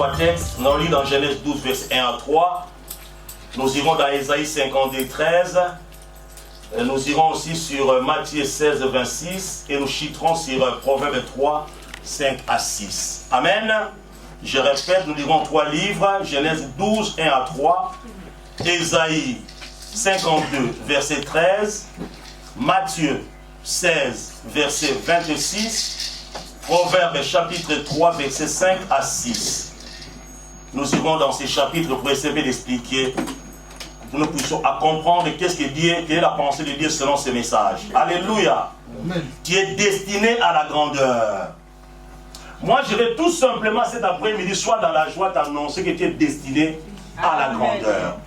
trois textes. Nous allons lire dans Genèse 12, versets 1 à 3. Nous irons dans Ésaïe 52, 13. Nous irons aussi sur Matthieu 16, 26. Et nous chiterons sur Proverbe 3, 5 à 6. Amen. Je répète, nous lirons trois livres. Genèse 12, 1 à 3. Ésaïe 52, verset 13. Matthieu 16, verset 26. Proverbe chapitre 3, verset 5 à 6. Nous irons dans ces chapitres pour essayer d'expliquer, pour que nous puissions comprendre qu'est-ce que Dieu, quelle est la pensée de Dieu selon ces messages. Alléluia. Amen. Tu es destiné à la grandeur. Moi, je vais tout simplement cet après-midi, soit dans la joie, t'annoncer que tu es destiné à la grandeur.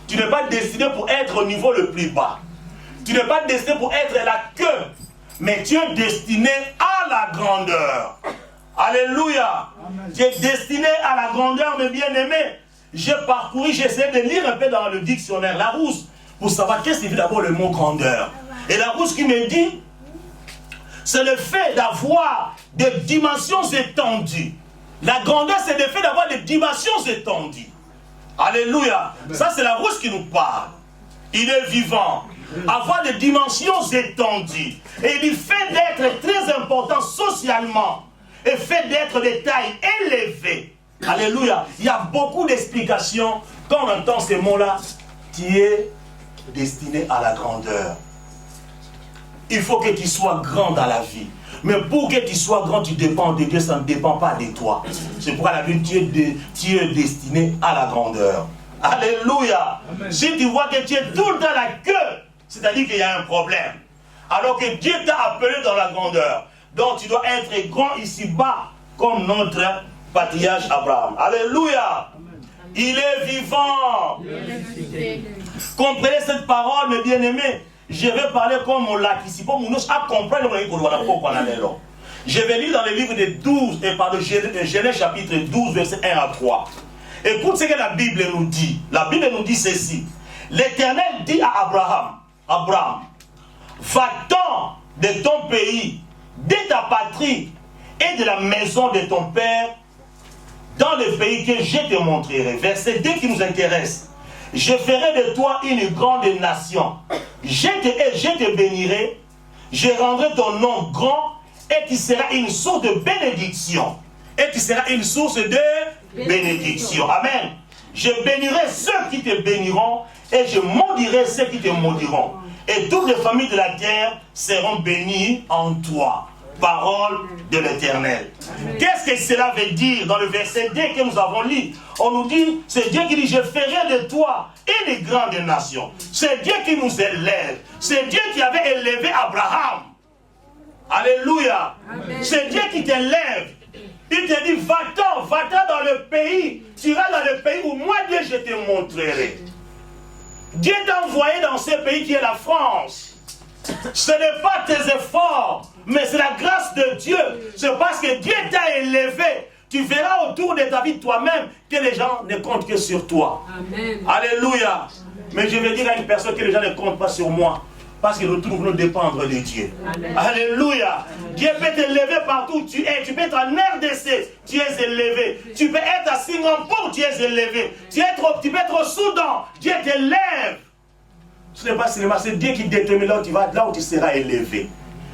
Tu n'es pas destiné pour être au niveau le plus bas. Tu n'es pas destiné pour être la queue, mais tu es destiné à la grandeur. Alléluia. Amen. Tu es destiné à la grandeur, mes bien-aimés. J'ai parcouru, j'ai essayé de lire un peu dans le dictionnaire Larousse pour savoir qu'est-ce que c'est d'abord le mot grandeur. Et Larousse qui me dit, c'est le fait d'avoir des dimensions étendues. La grandeur, c'est le fait d'avoir des dimensions étendues. Alléluia. Amen. Ça, c'est Larousse qui nous parle. Il est vivant. Avoir des dimensions étendues. Et il fait d'être très important socialement. Et fait d'être de taille élevée. Alléluia. Il y a beaucoup d'explications. Quand on entend ces mots-là, tu es destiné à la grandeur. Il faut que tu sois grand dans la vie. Mais pour que tu sois grand, tu dépends de Dieu, ça ne dépend pas de toi. C'est pourquoi la Bible, tu es destiné à la grandeur. Alléluia. Amen. Si tu vois que tu es tout dans la queue, c'est-à-dire qu'il y a un problème. Alors que Dieu t'a appelé dans la grandeur. Donc tu dois être grand ici-bas, comme notre patriarche Abraham. Alléluia. Amen. Il est vivant. Comprenez cette parole, mes bien-aimés. Je vais parler comme on l'a ici. Pour nous comprendre je vais lire dans le livre de 12, et par le Genèse chapitre 12, verset 1 à 3. Écoute ce que la Bible nous dit. La Bible nous dit ceci. L'Éternel dit à Abraham, va-t'en de ton pays, de ta patrie et de la maison de ton père dans le pays que je te montrerai. Verset 2 qui nous intéresse. Je ferai de toi une grande nation. Je te bénirai. Je rendrai ton nom grand et tu seras une source de bénédiction. Et tu seras une source de bénédiction. Amen. Je bénirai ceux qui te béniront et je maudirai ceux qui te maudiront. Et toutes les familles de la terre seront bénies en toi. Parole de l'Éternel. Qu'est-ce que cela veut dire dans le verset 2 que nous avons lu? On nous dit, c'est Dieu qui dit, je ferai de toi une grande nation. C'est Dieu qui nous élève. C'est Dieu qui avait élevé Abraham. Alléluia. C'est Dieu qui t'élève. Il te dit, va-t'en dans le pays. Tu iras dans le pays où moi, Dieu, je te montrerai. Dieu t'a envoyé dans ce pays qui est la France. Ce n'est pas tes efforts, mais c'est la grâce de Dieu. C'est parce que Dieu t'a élevé. Tu verras autour de ta vie toi-même que les gens ne comptent que sur toi. Amen. Alléluia. Amen. Mais je vais dire à une personne que les gens ne comptent pas sur moi. Parce que nous devons dépendre de Dieu. Amen. Alléluia. Amen. Dieu peut t'élever partout où tu es. Tu peux être en RDC, tu es élevé. Tu peux être à Singapour, tu es élevé. Tu peux être au Soudan, Dieu t'élève. Ce n'est pas seulement, c'est Dieu qui détermine là où tu vas, là où tu seras élevé.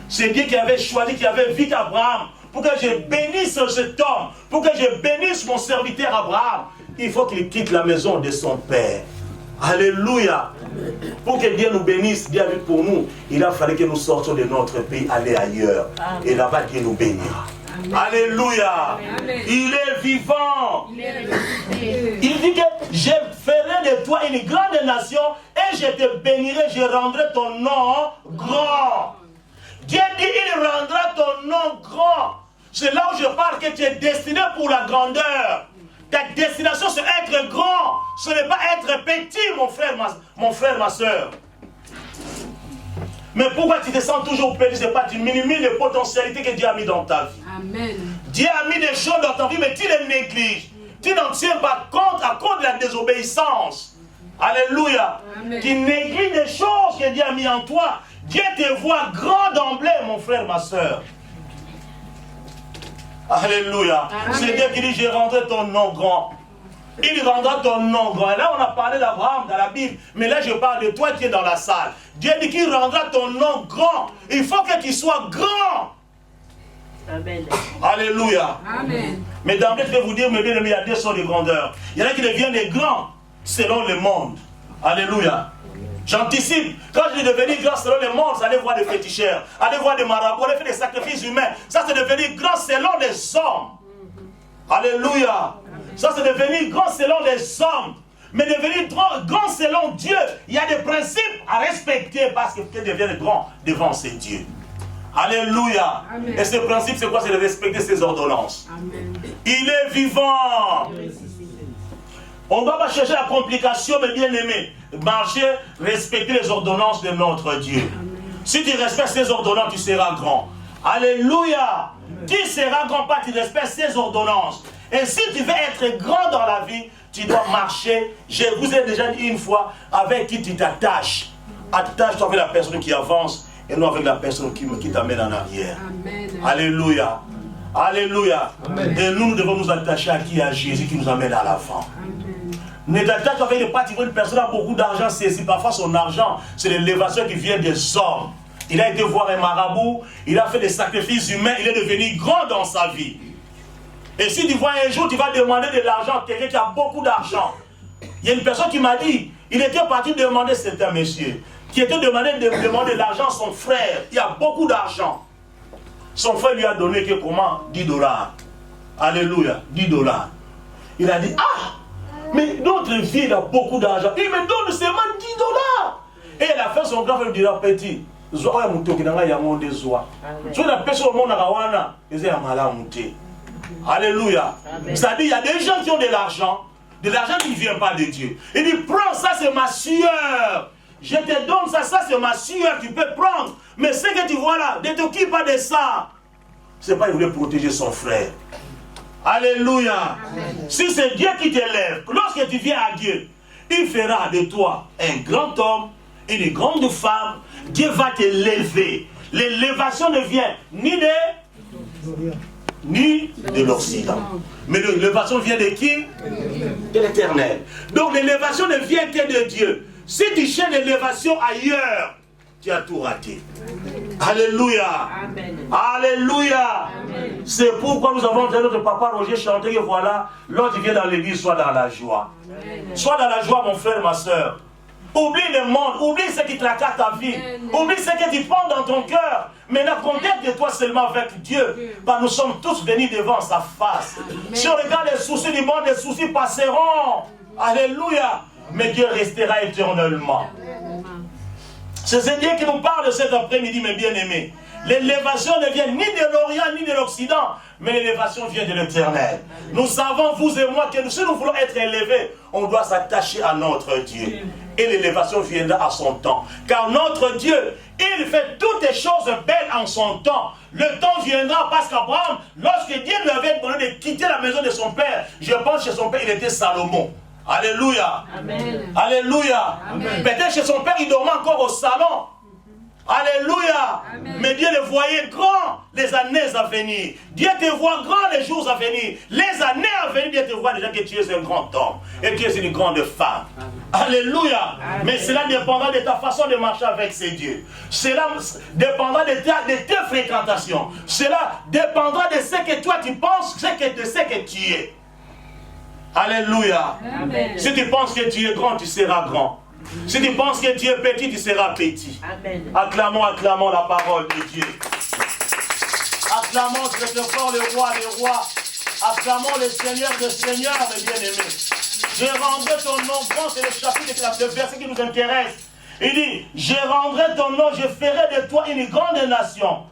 C'est Dieu qui avait choisi, qui avait vu Abraham, pour que je bénisse cet homme, pour que je bénisse mon serviteur Abraham. Il faut qu'il quitte la maison de son père. Alléluia. Pour que Dieu nous bénisse, Dieu a vu pour nous, il a fallu que nous sortions de notre pays, aller ailleurs. Amen. Et là-bas, Dieu nous bénira. Amen. Alléluia. Amen. Il est vivant. Il dit que je ferai de toi une grande nation et je te bénirai, je rendrai ton nom grand. Dieu dit, il rendra ton nom grand. C'est là où je parle que tu es destiné pour la grandeur. Ta destination, c'est être grand. Ce n'est pas être petit, mon frère, ma soeur. Mais pourquoi tu te sens toujours petit? C'est pas tu minimises les potentialités que Dieu a mis dans ta vie. Amen. Dieu a mis des choses dans ta vie, mais tu les négliges. Tu n'en tiens pas compte à cause de la désobéissance. Alléluia. Amen. Tu négliges des choses que Dieu a mis en toi. Dieu te voit grand d'emblée, mon frère, ma soeur. Alléluia. C'est Dieu qui dit, je rendrai ton nom grand. Il rendra ton nom grand. Et là, on a parlé d'Abraham dans la Bible. Mais là, je parle de toi qui es dans la salle. Dieu dit qu'il rendra ton nom grand. Il faut que tu sois grand. Amen. Alléluia. Amen. Mais d'emblée, je vais vous dire, mes bien-aimés, il y a deux sortes de grandeur. Il y en a qui deviennent des grands selon le monde. Alléluia. J'anticipe. Quand je suis devenu grand selon le monde, allez voir des féticheurs, allez voir des marabouts, allez faire des sacrifices humains. Ça, c'est devenu grand selon les hommes. Alléluia. Ça, c'est devenu grand selon les hommes. Mais devenir grand selon Dieu, il y a des principes à respecter parce que tu deviens grand devant ces dieux. Alléluia. Amen. Et ce principe, c'est quoi? C'est de respecter ses ordonnances. Amen. Il est vivant. On ne doit pas chercher la complication, mais bien aimé. Marcher, respecter les ordonnances de notre Dieu. Amen. Si tu respectes ses ordonnances, tu seras grand. Alléluia. Tu seras grand pas, tu respectes ses ordonnances. Et si tu veux être grand dans la vie, tu dois marcher. Je vous ai déjà dit une fois, avec qui tu t'attaches. Attache-toi avec la personne qui avance et non avec la personne qui t'amène en arrière. Amen. Alléluia. Alléluia. Amen. Et nous devons nous attacher à qui? À Jésus qui nous amène à l'avant. Ne t'attache avec les parties. Une personne a beaucoup d'argent, c'est parfois son argent, c'est l'élévation qui vient des hommes. Il a été voir un marabout, il a fait des sacrifices humains, il est devenu grand dans sa vie. Et si tu vois un jour, tu vas demander de l'argent, quelqu'un qui a beaucoup d'argent. Il y a une personne qui m'a dit, il était parti demander, c'était un monsieur, qui était demandé de demander de l'argent à son frère. Il a beaucoup d'argent. Son frère lui a donné que comment? 10 $. Alléluia, 10 $. Il a dit, ah, mais notre vie, il a beaucoup d'argent. Il me donne seulement 10 $. Et il a fait son grand frère lui dira, petit, zoa ya mutoki nanga ya monde zoa. So la personne au monde na ils ont mala monté. Alléluia. C'est-à-dire, il y a des gens qui ont de l'argent qui ne vient pas de Dieu. Il dit, prends ça, c'est ma sueur. Je te donne ça, ça c'est ma sueur, tu peux prendre. Mais ce que tu vois là, ne t'occupe pas de ça. C'est pas qu'il voulait protéger son frère. Alléluia. Amen. Si c'est Dieu qui t'élève, lorsque tu viens à Dieu, il fera de toi un grand homme, une grande femme. Dieu va te lever. L'élévation ne vient ni de l'Occident. Mais l'élévation vient de qui? De l'Éternel. Donc l'élévation ne vient que de Dieu. Si tu cherches l'élévation ailleurs, tu as tout raté. Alléluia. Amen. Alléluia. C'est pourquoi nous avons entendu notre papa Roger chanter que voilà, lorsque tu viens dans l'église, sois dans la joie. Amen. Sois dans la joie, mon frère, ma soeur. Oublie le monde, oublie ce qui tracasse ta vie. Amen. Oublie ce que tu prends dans ton cœur. Maintenant, contente-toi seulement avec Dieu. Parce que nous sommes tous venus devant sa face. Amen. Si on regarde les soucis du monde, les soucis passeront. Alléluia. Mais Dieu restera éternellement. C'est Dieu qui nous parle cet après-midi, mes bien-aimés. L'élévation ne vient ni de l'Orient ni de l'Occident, mais l'élévation vient de l'Éternel. Nous savons, vous et moi, que si nous voulons être élevés, on doit s'attacher à notre Dieu. Et l'élévation viendra à son temps. Car notre Dieu, il fait toutes les choses belles en son temps. Le temps viendra parce qu'Abraham, lorsque Dieu lui avait demandé de quitter la maison de son père, je pense que son père, il était Salomon. Alléluia. Amen. Alléluia. Peut-être chez son père, il dormait encore au salon. Alléluia. Amen. Mais Dieu le voyait grand les années à venir. Dieu te voit grand les jours à venir. Les années à venir, Dieu te voit déjà que tu es un grand homme. Et tu es une grande femme. Amen. Alléluia. Amen. Mais cela dépendra de ta façon de marcher avec ces dieux. Cela dépendra de tes fréquentations. Cela dépendra de ce que toi tu penses, de ce que tu es. Alléluia. Amen. Si tu penses que tu es grand, tu seras grand. Si tu penses que tu es petit, tu seras petit. Amen. Acclamons la parole de Dieu. Acclamons très fort le roi des rois. Acclamons le Seigneur des seigneurs, mes bien-aimés. Je rendrai ton nom grand, c'est le chapitre, le verset qui nous intéresse. Il dit, je rendrai ton nom, je ferai de toi une grande nation.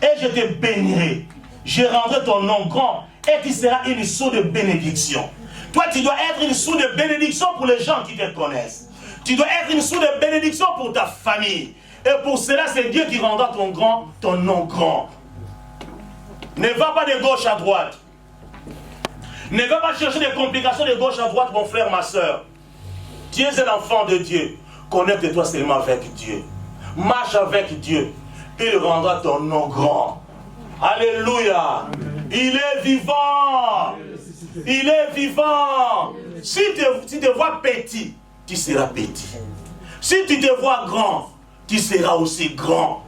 Et je te bénirai. Je rendrai ton nom grand. Et tu seras une source de bénédiction. Toi, tu dois être une source de bénédiction pour les gens qui te connaissent. Tu dois être une source de bénédiction pour ta famille. Et pour cela, c'est Dieu qui rendra ton nom grand. Ne va pas de gauche à droite. Ne va pas chercher des complications de gauche à droite, mon frère, ma soeur. Tu es un enfant de Dieu. Connecte-toi seulement avec Dieu. Marche avec Dieu. Il rendra ton nom grand. Alléluia. Il est vivant. Il est vivant. Si tu te vois petit, tu seras petit. Si tu te vois grand, tu seras aussi grand.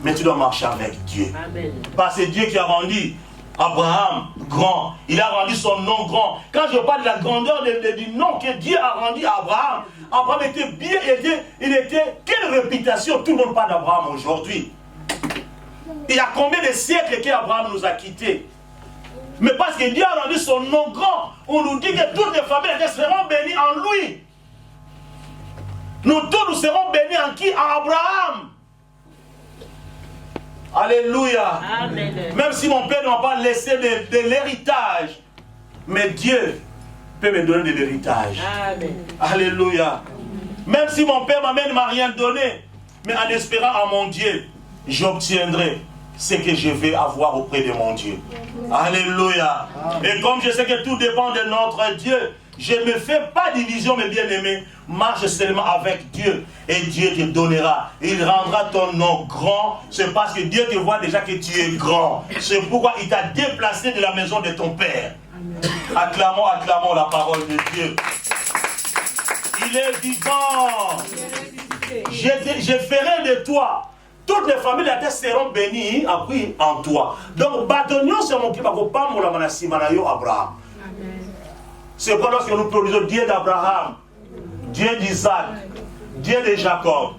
Mais tu dois marcher avec Dieu. Amen. Parce que c'est Dieu qui a rendu Abraham grand. Il a rendu son nom grand. Quand je parle de la grandeur du nom que Dieu a rendu à Abraham, Abraham était bien, il était, quelle réputation, tout le monde parle d'Abraham aujourd'hui. Il y a combien de siècles qu'Abraham nous a quittés. Mais parce que Dieu a rendu son nom grand, on nous dit que toutes les familles seront bénies en lui. Nous tous nous serons bénis en qui? En Abraham. Alléluia. Amen. Même si mon père ne m'a pas laissé de l'héritage, mais Dieu peut me donner de l'héritage. Amen. Alléluia. Même si mon père ne m'a rien donné, mais en espérant en mon Dieu, j'obtiendrai ce que je vais avoir auprès de mon Dieu. Alléluia. Et comme je sais que tout dépend de notre Dieu, je ne me fais pas division, mes bien-aimés. Marche seulement avec Dieu. Et Dieu te donnera. Il rendra ton nom grand. C'est parce que Dieu te voit déjà que tu es grand. C'est pourquoi il t'a déplacé de la maison de ton Père. Acclamons, acclamons la parole de Dieu. Il est vivant. Je ferai de toi. Toutes les familles de la terre seront bénies en toi. Donc, bâtonnions sur mon kiba, Abraham. C'est pourquoi lorsque nous produisons Dieu d'Abraham, Dieu d'Isaac, Dieu de Jacob,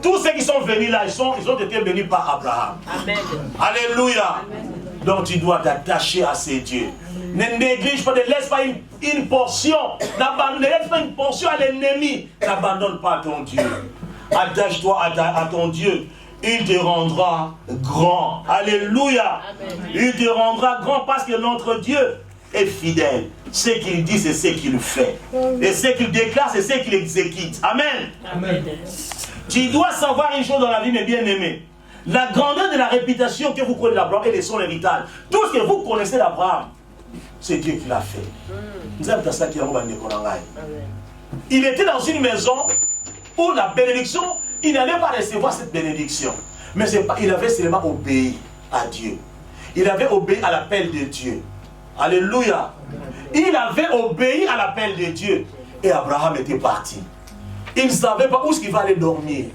tous ceux qui sont venus là, ils ont été bénis par Abraham. Amen. Alléluia. Amen. Donc tu dois t'attacher à ces dieux. Ne néglige pas, ne laisse pas une portion, ne laisse pas une portion à l'ennemi. N'abandonne pas ton Dieu. Attache-toi à ton Dieu. Il te rendra grand. Alléluia. Amen. Il te rendra grand parce que notre Dieu est fidèle. Ce qu'il dit, c'est ce qu'il fait. Et ce qu'il déclare, c'est ce qu'il exécute. Amen. Amen. Tu dois savoir une chose dans la vie, mes bien-aimés. La grandeur de la réputation que vous connaissez d'Abraham et de son héritage. Tout ce que vous connaissez d'Abraham, c'est Dieu qui l'a fait. Il était dans une maison où la bénédiction, il n'allait pas recevoir cette bénédiction. Mais il avait seulement obéi à Dieu. Il avait obéi à l'appel de Dieu. Alléluia. Il avait obéi à l'appel de Dieu. Et Abraham était parti. Il ne savait pas où est-ce qu'il va aller dormir.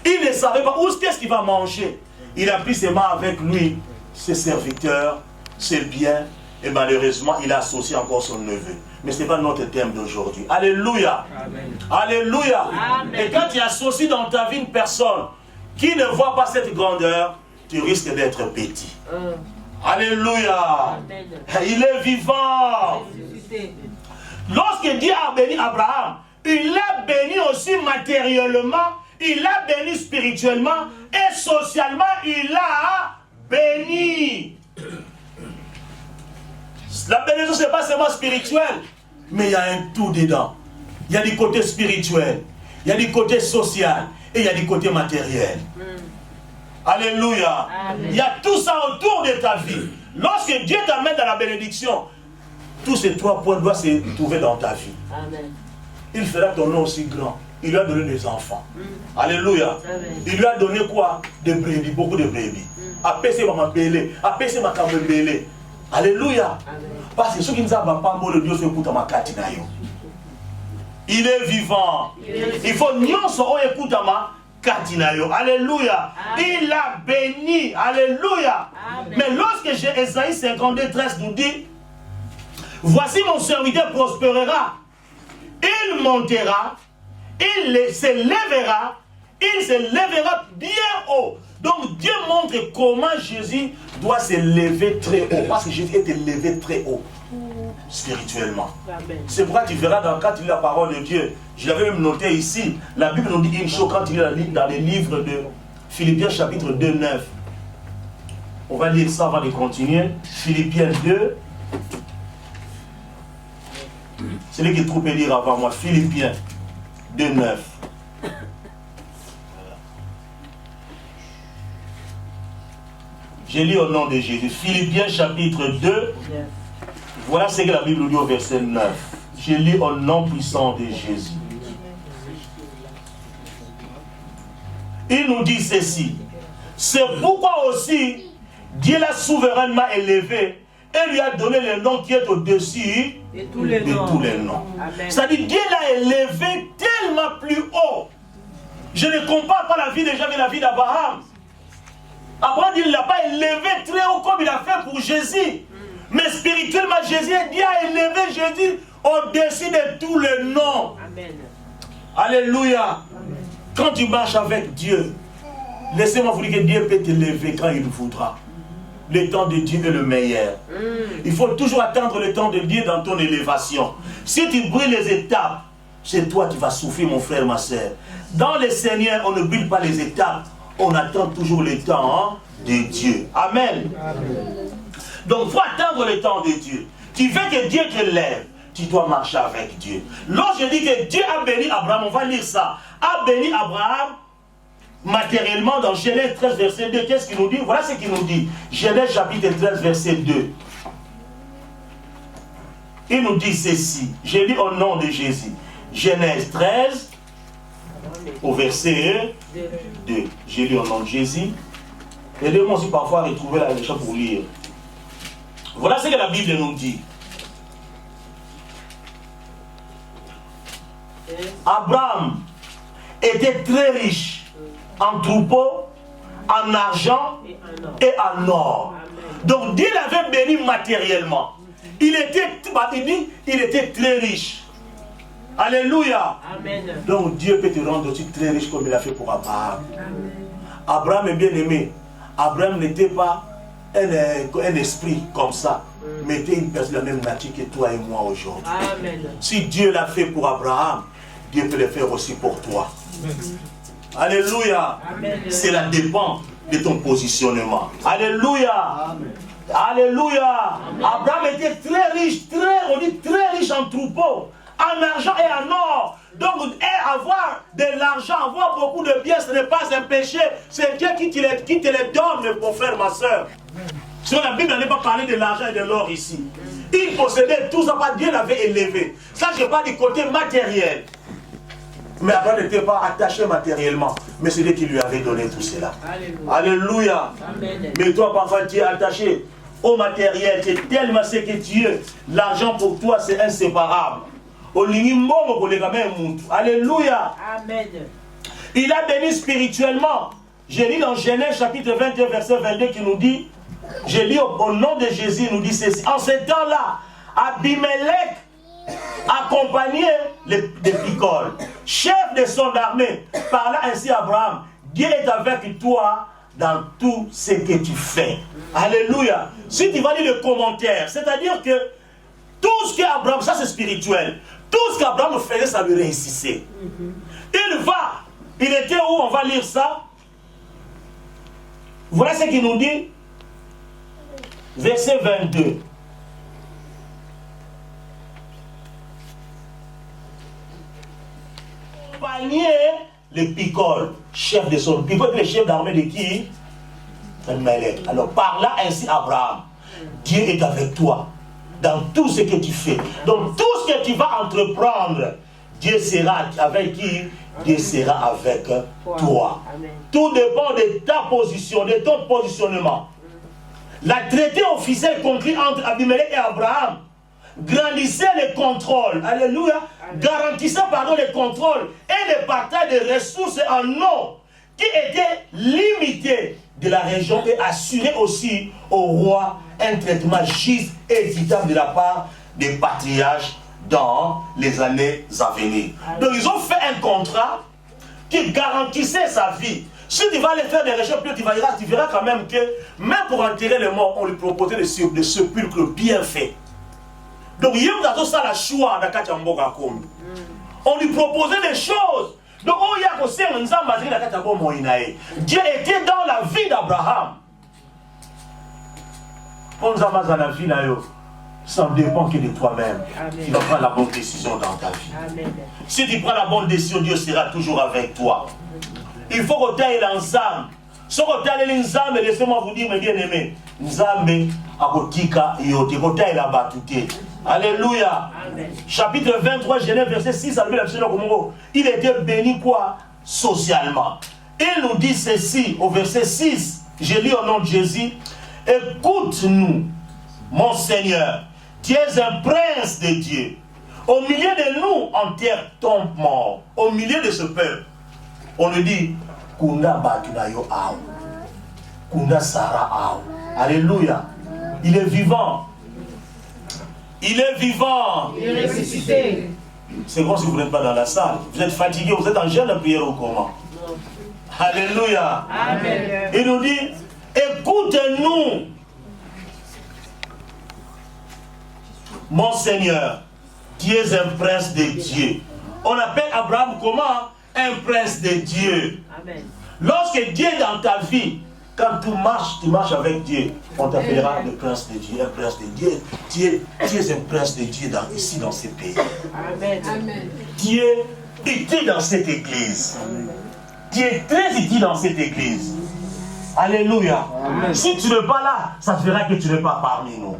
Il ne savait pas où est-ce qu'il va manger. Il a pris ses mains avec lui, ses serviteurs, ses biens. Et malheureusement, il a associé encore son neveu. Mais ce n'est pas notre thème d'aujourd'hui. Alléluia. Amen. Alléluia. Amen. Et quand tu associes dans ta vie une personne qui ne voit pas cette grandeur, tu risques d'être petit. Alléluia. Amen. Il est vivant. Lorsque Dieu a béni Abraham, il l'a béni aussi matériellement, il l'a béni spirituellement et socialement, il l'a béni. La bénédiction, ce n'est pas seulement spirituel, mais il y a un tout dedans. Il y a du côté spirituel, il y a du côté social et il y a du côté matériel. Alléluia. Amen. Il y a tout ça autour de ta vie. Lorsque Dieu t'amène dans la bénédiction, tous ces trois points doivent se trouver dans ta vie. Amen. Il fera ton nom aussi grand. Il lui a donné des enfants. Alléluia. Amen. Il lui a donné quoi? Des brebis, beaucoup de brebis. Apese ma belé, apese ma belé. Alléluia. Amen. Parce que ceux qui ne savent pas, le Dieu fait écouter ma katinayo. Il est vivant. Il faut nyonso écouter ma katinayo. Alléluia. Amen. Il a béni. Alléluia. Amen. Mais lorsque Ésaïe 52, 13 nous dit, voici mon serviteur prospérera, il montera, il se lèvera bien haut. Donc Dieu montre comment Jésus doit se lever très haut. Parce que Jésus était levé très haut, spirituellement. C'est pourquoi tu verras quand tu lis la parole de Dieu, je l'avais même noté ici, la Bible nous dit une chose quand tu lis dans les livres de Philippiens chapitre 2, 9. On va lire ça avant de continuer. Philippiens 2. Celui qui trouve peut lire avant moi. Philippiens 2, 9. Je lis au nom de Jésus. Philippiens chapitre 2. Voilà ce que la Bible nous dit au verset 9. Je lis au nom puissant de Jésus. Il nous dit ceci. C'est pourquoi aussi Dieu l'a souverainement élevé et lui a donné le nom qui est au-dessus de tous les noms. C'est-à-dire Dieu l'a élevé tellement plus haut. Je ne compare pas la vie de Jacob avec la vie d'Abraham. Abraham, il ne l'a pas élevé très haut comme il a fait pour Jésus. Mais spirituellement, Dieu a élevé Jésus au-dessus de tous les noms. Amen. Alléluia. Amen. Quand tu marches avec Dieu, laissez-moi vous dire que Dieu peut t'élever quand il voudra. Le temps de Dieu est le meilleur. Il faut toujours attendre le temps de Dieu dans ton élévation. Si tu brûles les étapes, c'est toi qui vas souffrir, mon frère, ma soeur. Dans le Seigneur, on ne brûle pas les étapes. On attend toujours le temps de Dieu. Amen. Amen. Donc, il faut attendre le temps de Dieu. Tu veux que Dieu te lève, tu dois marcher avec Dieu. Lorsque je dis que Dieu a béni Abraham, on va lire ça. A béni Abraham matériellement dans Genèse 13, verset 2. Qu'est-ce qu'il nous dit? Voilà ce qu'il nous dit. Genèse chapitre 13, verset 2. Il nous dit ceci. Je lis au nom de Jésus. Genèse 13, au verset 2. Je lis au nom de Jésus. Aidez-moi aussi parfois à retrouver la lecture pour lire. Voilà ce que la Bible nous dit. Abraham était très riche en troupeaux, en argent et en or. Donc Dieu l'avait béni matériellement. Il était très riche. Alléluia. Amen. Donc Dieu peut te rendre aussi très riche comme il a fait pour Abraham. Amen. Abraham est bien aimé. Abraham n'était pas un esprit comme ça, mais était une personne de la même nature que toi et moi aujourd'hui. Si Dieu l'a fait pour Abraham, Dieu peut le faire aussi pour toi. Alléluia. Cela dépend de ton positionnement. Alléluia. Amen. Alléluia. Amen. Abraham était très riche, très riche en troupeaux, en argent et en or. Donc, avoir de l'argent, avoir beaucoup de biens, ce n'est pas un péché. C'est Dieu qui te les donne, mon frère, ma soeur. Sur la Bible, on n'a pas parlé de l'argent et de l'or ici. Il possédait tout ça, Dieu l'avait élevé. Ça, je parle du côté matériel. Mais Abraham n'était pas attaché matériellement. Mais c'est Dieu qui lui avait donné tout cela. Alléluia. Alléluia. Amen. Mais toi, parfois, tu es attaché au matériel. Tu es tellement ce que tu es. L'argent pour toi, c'est inséparable. Alléluia. Amen. Il a béni spirituellement. Je lis dans Genèse chapitre 21, verset 22 qui nous dit, je lis au nom de Jésus, il nous dit ceci. En ce temps-là, Abimelech accompagnait les Picoles, chef de son armée, parla ainsi à Abraham, Dieu est avec toi dans tout ce que tu fais. Alléluia. Si tu vas lire le commentaire, c'est-à-dire que tout ce qu'Abraham, ça c'est spirituel, tout ce qu'Abraham faisait, ça lui réussissait. Il était où? On va lire ça. Voilà ce qu'il nous dit. Verset 22. Accompagner les Picoles, chef de son Picole, le chef d'armée de qui? Alors parla ainsi Abraham. Dieu est avec toi dans tout ce que tu fais. Donc tout ce que tu vas entreprendre, Dieu sera avec qui? Dieu sera avec toi. Amen. Tout dépend de ta position, de ton positionnement. La traité officielle conclue entre Abimelech et Abraham grandissait les contrôles. Alléluia. Garantissait les contrôles et le partage des ressources en eau qui étaient limitées de la région et assurait aussi au roi un traitement juste et équitable de la part des patriarches dans les années à venir. Donc ils ont fait un contrat qui garantissait sa vie. Si tu vas aller faire des recherches, tu verras quand même que même pour enterrer les morts, on lui proposait des sépulcres bien faits. Donc on lui proposait des choses. Donc Dieu était dans la vie d'Abraham. Ça ne dépend que de toi-même. Tu vas prendre la bonne décision dans ta vie. Amen. Si tu prends la bonne décision, Dieu sera toujours avec toi. Il faut que tu ailles ensemble. Si tu ailles ensemble, laissez-moi vous dire, mes bien-aimés, Nzambe akotika yote kotaye la batute. Alléluia. Amen. Chapitre 23, Genèse, verset 6 à 8, il était béni quoi? Socialement. Il nous dit ceci au verset 6. Je lis au nom de Jésus. écoute-nous, mon Seigneur, tu es un prince de Dieu. Au milieu de nous, enterre ton mort. Au milieu de ce peuple, on nous dit, Kunda Batunayo Ao, Kunda Sarah Ao. Alléluia. Il est vivant. Il est vivant. Il est ressuscité. C'est comme si vous n'êtes pas dans la salle. Vous êtes fatigué, vous êtes en jeûne de prière ou comment? Alléluia. Amen. Il nous dit, écoute-nous, mon Seigneur, tu es un prince de Dieu. On appelle Abraham comment? Un prince de Dieu. Amen. Lorsque Dieu est dans ta vie, quand tu marches avec Dieu, on t'appellera le prince de Dieu, un prince de Dieu. Tu es un prince de Dieu ici dans ce pays. Amen. Amen. Tu es utile dans cette église. Tu es très utile dans cette église. Alléluia. Amen. Si tu n'es pas là, ça te verra que tu n'es pas parmi nous.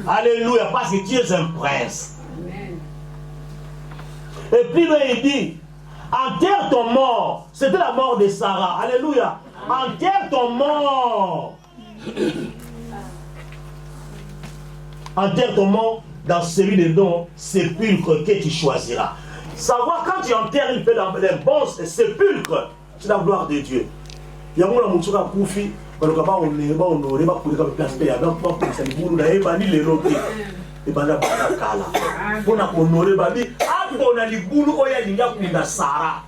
Alléluia, parce que tu es un prince. Amen. Et puis il dit, enterre ton mort. C'était la mort de Sarah. Alléluia. Enterre ton mort. Enterre ton mort dans celui de ton sépulcre que tu choisiras. Savoir quand tu enterres une paix dans les bons sépulcres, c'est la gloire de Dieu. Il y a un mouchoura koufi, on ne peut pas honorer, pas courir comme place paix, avec pas pour ça, vous n'avez pas ni les rotés. Et bien là, on a honoré, on a les boulons, il y a une Sarah.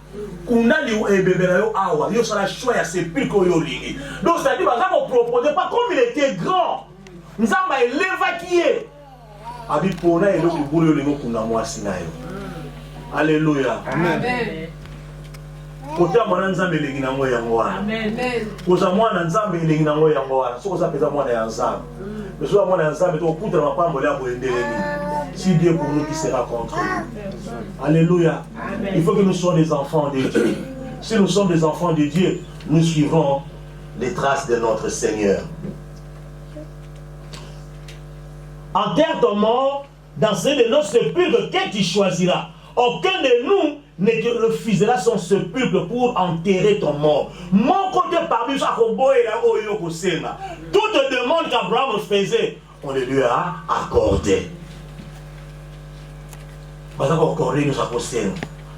Kuna li bébé yo awa yo sera choix ya sépulcre yo lingi. Donc ça dit bah ça on proposait pas comme il était grand. Nzamba évacué. Abi pona elo kubulu yo lingo kuna mwasi na yo. Alléluia. Amen. Kota mwana nzambe lingi na ngoya ngwana. Amen. Koza mwana nzambe lingi na ngoya ngwana. Soko za peza mwana ya nzambe. Mais soit mwana ya nzambe to kutra mapambo ya boendeleni. Si Dieu pour nous qui sera contre nous. Alléluia. Amen. Il faut que nous soyons des enfants de Dieu. Si nous sommes des enfants de Dieu, nous suivrons les traces de notre Seigneur. Enterre ton mort dans celui de notre sépulcre que tu choisiras. Aucun de nous ne te refusera son sépulcre pour enterrer ton mort. Mon côté parmi toute demande qu'Abraham faisait, on le lui a accordé. Parce que nous avons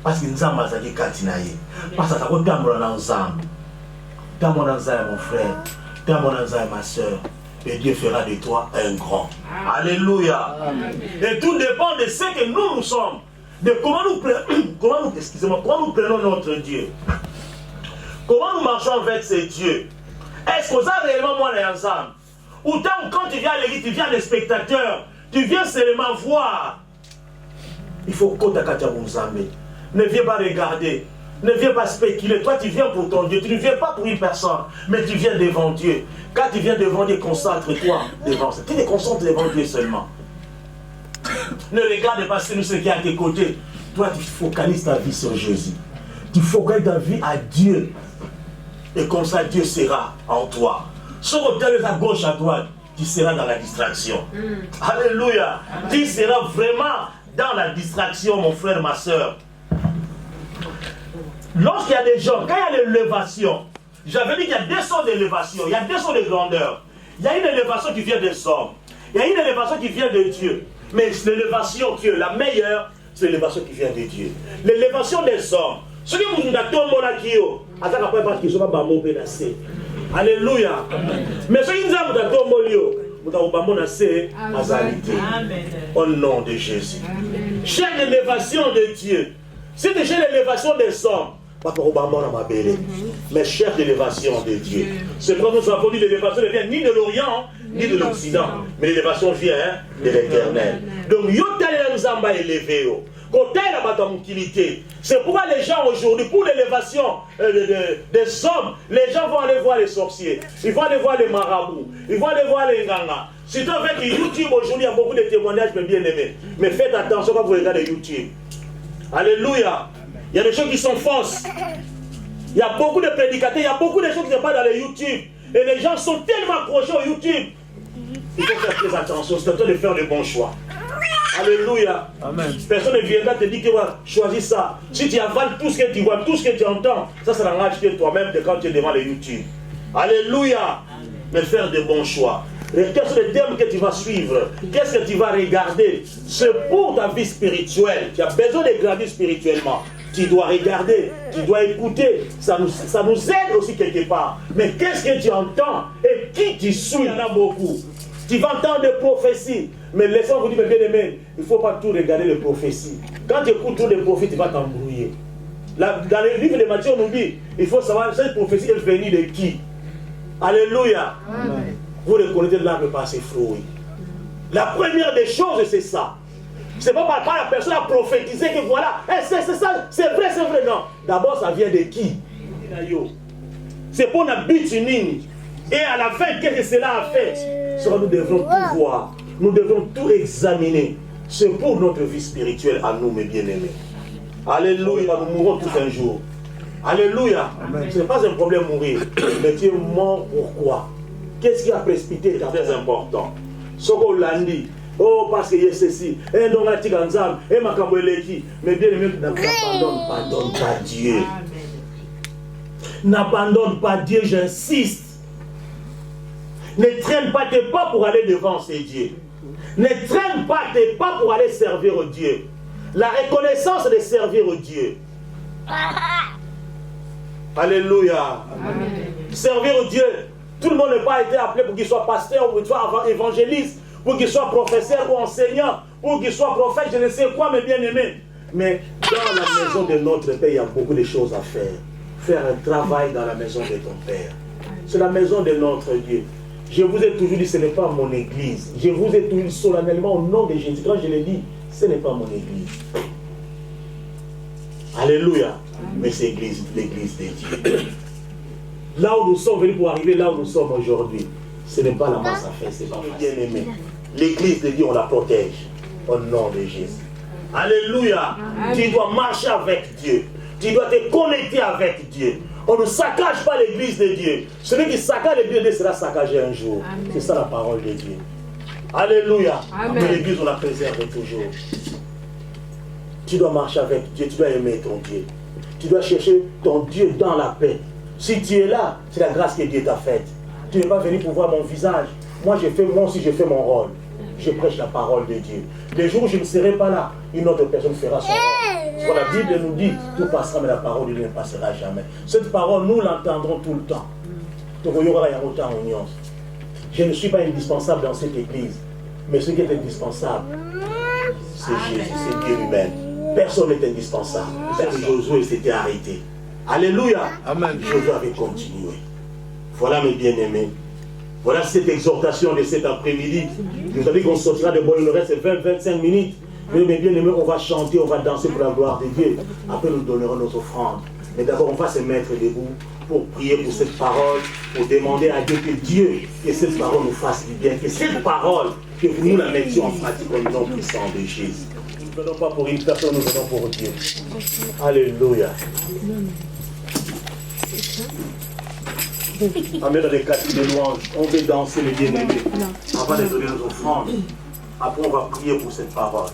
parce que nous avons dit Katinaye. Parce que nous avons dit mon frère, ma soeur. Et Dieu fera de toi un grand. Alléluia. Et tout dépend de ce que nous sommes. De comment nous prenons notre Dieu. Comment nous marchons avec ce Dieu. Est-ce que ça réellement moi et ensemble? Ou tant quand tu viens à l'église, tu viens des spectateurs, tu viens seulement voir. Il faut que tu ne viens pas regarder, ne viens pas spéculer. Toi, tu viens pour ton Dieu. Tu ne viens pas pour une personne, mais tu viens devant Dieu. Quand tu viens devant Dieu, concentre-toi devant. Tu te concentres devant Dieu seulement. Ne regarde pas celui qui est à tes côtés. Toi, tu focalises ta vie sur Jésus. Tu focalises ta vie à Dieu. Et comme ça, Dieu sera en toi. Si on regarde à gauche, à droite, tu seras dans la distraction. Alléluia. Tu seras vraiment dans la distraction, mon frère, ma soeur. Lorsqu'il y a des gens, quand il y a l'élévation, j'avais dit qu'il y a deux sortes d'élévation, il y a deux sortes de grandeur. Il y a une élévation qui vient des hommes, il y a une élévation qui vient de Dieu. Mais l'élévation qui est la meilleure, c'est l'élévation qui vient de Dieu. L'élévation des hommes. Ce qui vous dit, alléluia. Mais ce qui nous a dit, au nom de Jésus. Chaque élévation de Dieu, c'est déjà l'élévation des hommes. Mais cherche l'élévation de Dieu. C'est pourquoi nous avons dit l'élévation ne vient ni de l'Orient, ni de l'Occident. Mais l'élévation vient de l'Éternel. Donc, nous avons élevé. C'est pourquoi les gens aujourd'hui, pour l'élévation des hommes, les gens vont aller voir les sorciers, ils vont aller voir les marabouts, ils vont aller voir les nganga. Surtout avec YouTube aujourd'hui, il y a beaucoup de témoignages bien aimés. Mais faites attention quand vous regardez YouTube. Alléluia. Il y a des choses qui sont fausses. Il y a beaucoup de prédicateurs, il y a beaucoup de choses qui ne sont pas dans les YouTube. Et les gens sont tellement accrochés au YouTube. Il faut faire très attention, c'est à toi de faire le bon choix. Alléluia. Amen. Personne ne viendra te dire que choisis ça. Si tu avales tout ce que tu vois, tout ce que tu entends, ça n'engage que toi-même de quand tu es devant le YouTube. Alléluia. Mais faire de bons choix. Quels sont les termes que tu vas suivre? Qu'est-ce que tu vas regarder? C'est pour ta vie spirituelle. Tu as besoin de grandir spirituellement. Tu dois regarder, tu dois écouter. Ça nous aide aussi quelque part. Mais qu'est-ce que tu entends? Et qui tu suis? Il y en a beaucoup. Tu vas entendre des prophéties. Mais laissons vous dire, mes bien-aimés, il ne faut pas tout regarder les prophéties. Quand tu écoutes toutes les prophéties, tu vas t'embrouiller. Dans le livre de Matthieu, on nous dit, il faut savoir cette prophétie est venue de qui? Alléluia. Amen. Vous reconnaissez l'arbre par ses fruits. La première des choses, c'est ça. C'est pas par la personne a prophétisé que voilà, c'est ça, c'est vrai, non. D'abord, ça vient de qui? C'est pour notre but unique. Et à la fin, qu'est-ce que cela a fait? Nous devrons tout voir. Nous devrons tout examiner. C'est pour notre vie spirituelle à nous, mes bien-aimés. Alléluia, nous mourrons tous un jour. Alléluia. Ce n'est pas un problème mourir. Mais tu es mort pourquoi? Qu'est-ce qui a précipité? C'est très important. Ce qu'on l'a dit. Oh, parce qu'il y a ceci. Et donc, la tiganzam. Et ma kamboeleki. Mais bien aimé, n'abandonne pas Dieu. N'abandonne pas Dieu, j'insiste. Ne traîne pas tes pas pour aller devant ces dieux. Ne traîne pas tes pas pour aller servir Dieu. La reconnaissance de servir Dieu. Alléluia. Amen. Servir Dieu. Tout le monde n'a pas été appelé pour qu'il soit pasteur, pour qu'il soit évangéliste, pour qu'il soit professeur ou enseignant, pour qu'il soit prophète, je ne sais quoi, mes bien-aimés. Mais dans la maison de notre Père, il y a beaucoup de choses à faire. Faire un travail dans la maison de ton Père. C'est la maison de notre Dieu. Je vous ai toujours dit, ce n'est pas mon église. Je vous ai toujours dit solennellement au nom de Jésus. Quand je l'ai dit, ce n'est pas mon église. Alléluia. Mais c'est l'église de Dieu. Là où nous sommes venus pour arriver, là où nous sommes aujourd'hui, ce n'est pas la masse à faire, c'est pas bien aimé. L'église de Dieu, on la protège au nom de Jésus. Alléluia. Tu dois marcher avec Dieu. Tu dois te connecter avec Dieu. On ne saccage pas l'église de Dieu. Celui qui saccage l'église de Dieu sera saccagé un jour. C'est ça la parole de Dieu. Alléluia. Mais l'église, on la préserve toujours. Tu dois marcher avec Dieu. Tu dois aimer ton Dieu. Tu dois chercher ton Dieu dans la paix. Si tu es là, c'est la grâce que Dieu t'a faite. Tu n'es pas venu pour voir mon visage. Moi aussi, je fais mon rôle. Je prêche la parole de Dieu. Les jours où je ne serai pas là, une autre personne fera son rôle. Ce que la Bible nous dit, tout passera, mais la parole de Dieu ne passera jamais. Cette parole, nous l'entendrons tout le temps. Je ne suis pas indispensable dans cette église. Mais ce qui est indispensable, c'est Jésus, c'est Dieu lui-même. Personne n'est indispensable. Josué s'était arrêté. Alléluia. Amen. Josué avait continué. Voilà mes bien-aimés. Voilà cette exhortation de cet après-midi. Vous savez qu'on sortira de bon, il nous reste 20-25 minutes. Mais mes bien-aimés, on va chanter, on va danser pour la gloire de Dieu. Après, nous donnerons notre offrande. Mais d'abord, on va se mettre debout pour prier pour cette parole, pour demander à Dieu que cette parole nous fasse du bien, que cette parole, que nous la mettions en pratique au nom puissant de Jésus. Nous ne venons pas pour une personne, nous venons pour Dieu. Alléluia. Amen, dans les quartiers de louange, on veut danser les bien-aimés avant de donner nos offrandes. Après, on va prier pour cette parole.